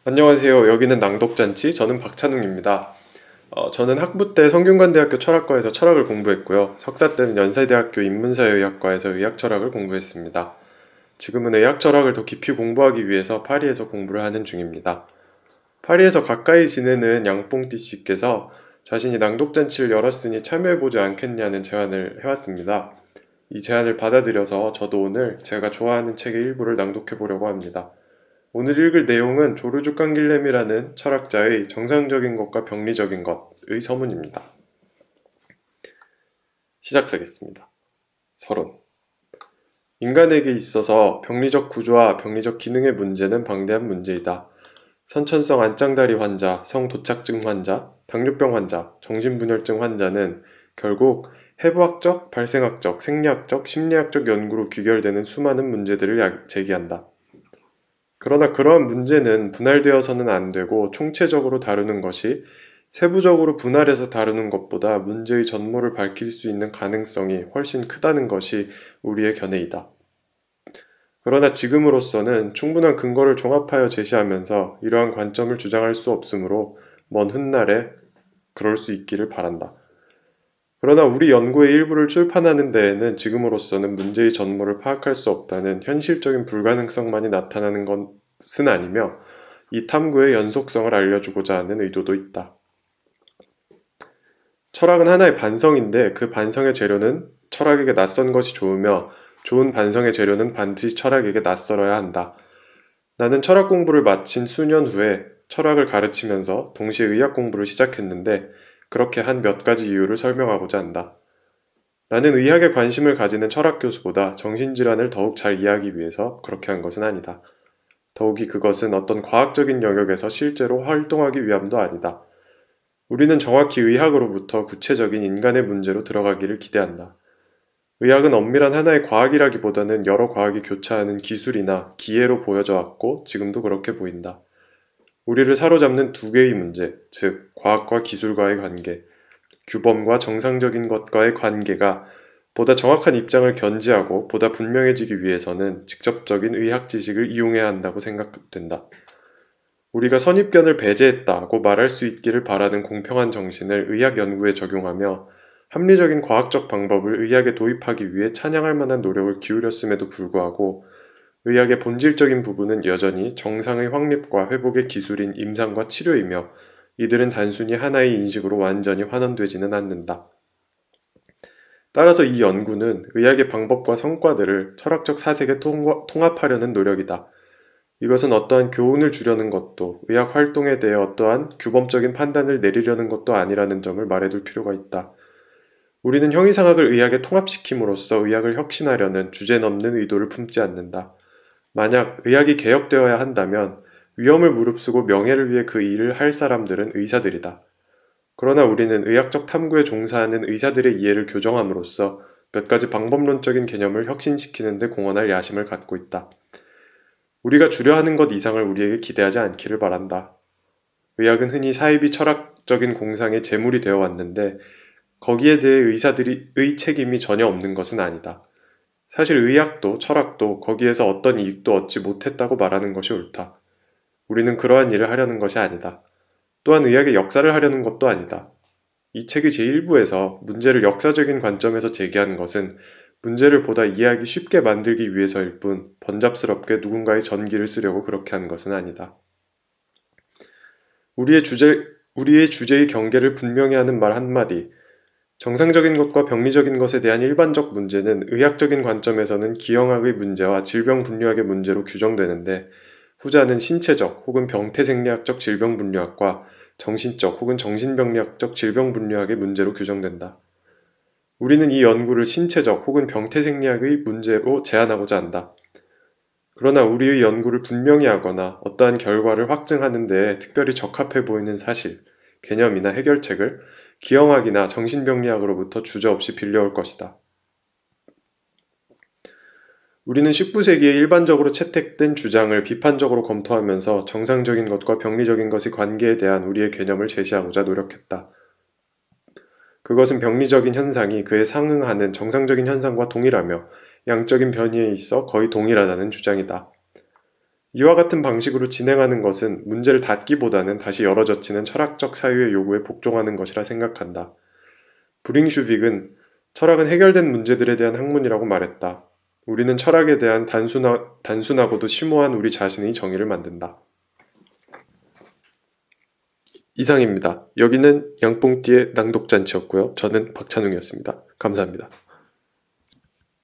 안녕하세요. 여기는 낭독잔치. 저는 박찬웅입니다. 저는 학부 때 성균관대학교 철학과에서 철학을 공부했고요. 석사 때는 연세대학교 인문사회의학과에서 의학철학을 공부했습니다. 지금은 의학철학을 더 깊이 공부하기 위해서 파리에서 공부를 하는 중입니다. 파리에서 가까이 지내는 양뽕띠 씨께서 자신이 낭독잔치를 열었으니 참여해보지 않겠냐는 제안을 해왔습니다. 이 제안을 받아들여서 저도 오늘 제가 좋아하는 책의 일부를 낭독해보려고 합니다. 오늘 읽을 내용은 조르주 깡길렘이라는 철학자의 정상적인 것과 병리적인 것의 서문입니다. 시작하겠습니다. 서론. 인간에게 있어서 병리적 구조와 병리적 기능의 문제는 방대한 문제이다. 선천성 안짱다리 환자, 성도착증 환자, 당뇨병 환자, 정신분열증 환자는 결국 해부학적, 발생학적, 생리학적, 심리학적 연구로 귀결되는 수많은 문제들을 제기한다. 그러나 그러한 문제는 분할되어서는 안 되고 총체적으로 다루는 것이 세부적으로 분할해서 다루는 것보다 문제의 전모를 밝힐 수 있는 가능성이 훨씬 크다는 것이 우리의 견해이다. 그러나 지금으로서는 충분한 근거를 종합하여 제시하면서 이러한 관점을 주장할 수 없으므로 먼 훗날에 그럴 수 있기를 바란다. 그러나 우리 연구의 일부를 출판하는 데에는 지금으로서는 문제의 전모를 파악할 수 없다는 현실적인 불가능성만이 나타나는 것은 아니며 이 탐구의 연속성을 알려주고자 하는 의도도 있다. 철학은 하나의 반성인데 그 반성의 재료는 철학에게 낯선 것이 좋으며 좋은 반성의 재료는 반드시 철학에게 낯설어야 한다. 나는 철학 공부를 마친 수년 후에 철학을 가르치면서 동시에 의학 공부를 시작했는데 그렇게 한 몇 가지 이유를 설명하고자 한다. 나는 의학에 관심을 가지는 철학 교수보다 정신질환을 더욱 잘 이해하기 위해서 그렇게 한 것은 아니다. 더욱이 그것은 어떤 과학적인 영역에서 실제로 활동하기 위함도 아니다. 우리는 정확히 의학으로부터 구체적인 인간의 문제로 들어가기를 기대한다. 의학은 엄밀한 하나의 과학이라기보다는 여러 과학이 교차하는 기술이나 기회로 보여져 왔고 지금도 그렇게 보인다. 우리를 사로잡는 두 개의 문제, 즉 과학과 기술과의 관계, 규범과 정상적인 것과의 관계가 보다 정확한 입장을 견지하고 보다 분명해지기 위해서는 직접적인 의학 지식을 이용해야 한다고 생각된다. 우리가 선입견을 배제했다고 말할 수 있기를 바라는 공평한 정신을 의학 연구에 적용하며 합리적인 과학적 방법을 의학에 도입하기 위해 찬양할 만한 노력을 기울였음에도 불구하고 의학의 본질적인 부분은 여전히 정상의 확립과 회복의 기술인 임상과 치료이며 이들은 단순히 하나의 인식으로 완전히 환원되지는 않는다. 따라서 이 연구는 의학의 방법과 성과들을 철학적 사색에 통합하려는 노력이다. 이것은 어떠한 교훈을 주려는 것도 의학 활동에 대해 어떠한 규범적인 판단을 내리려는 것도 아니라는 점을 말해둘 필요가 있다. 우리는 형이상학을 의학에 통합시킴으로써 의학을 혁신하려는 주제넘는 의도를 품지 않는다. 만약 의학이 개혁되어야 한다면 위험을 무릅쓰고 명예를 위해 그 일을 할 사람들은 의사들이다. 그러나 우리는 의학적 탐구에 종사하는 의사들의 이해를 교정함으로써 몇 가지 방법론적인 개념을 혁신시키는 데 공헌할 야심을 갖고 있다. 우리가 주려 하는 것 이상을 우리에게 기대하지 않기를 바란다. 의학은 흔히 사이비 철학적인 공상의 제물이 되어 왔는데 거기에 대해 의사들의 책임이 전혀 없는 것은 아니다. 사실 의학도 철학도 거기에서 어떤 이익도 얻지 못했다고 말하는 것이 옳다. 우리는 그러한 일을 하려는 것이 아니다. 또한 의학의 역사를 하려는 것도 아니다. 이 책의 제1부에서 문제를 역사적인 관점에서 제기하는 것은 문제를 보다 이해하기 쉽게 만들기 위해서일 뿐 번잡스럽게 누군가의 전기를 쓰려고 그렇게 한 것은 아니다. 우리의 주제의 경계를 분명히 하는 말 한마디, 정상적인 것과 병리적인 것에 대한 일반적 문제는 의학적인 관점에서는 기형학의 문제와 질병분류학의 문제로 규정되는데 후자는 신체적 혹은 병태생리학적 질병분류학과 정신적 혹은 정신병리학적 질병분류학의 문제로 규정된다. 우리는 이 연구를 신체적 혹은 병태생리학의 문제로 제한하고자 한다. 그러나 우리의 연구를 분명히 하거나 어떠한 결과를 확증하는 데에 특별히 적합해 보이는 사실, 개념이나 해결책을 기형학이나 정신병리학으로부터 주저없이 빌려올 것이다. 우리는 19세기에 일반적으로 채택된 주장을 비판적으로 검토하면서 정상적인 것과 병리적인 것의 관계에 대한 우리의 개념을 제시하고자 노력했다. 그것은 병리적인 현상이 그에 상응하는 정상적인 현상과 동일하며 양적인 변이에 있어 거의 동일하다는 주장이다. 이와 같은 방식으로 진행하는 것은 문제를 닫기보다는 다시 열어젖히는 철학적 사유의 요구에 복종하는 것이라 생각한다. 브링슈빅은 철학은 해결된 문제들에 대한 학문이라고 말했다. 우리는 철학에 대한 단순하고도 심오한 우리 자신의 정의를 만든다. 이상입니다. 여기는 양뽕띠의 낭독잔치였고요. 저는 박찬웅이었습니다. 감사합니다.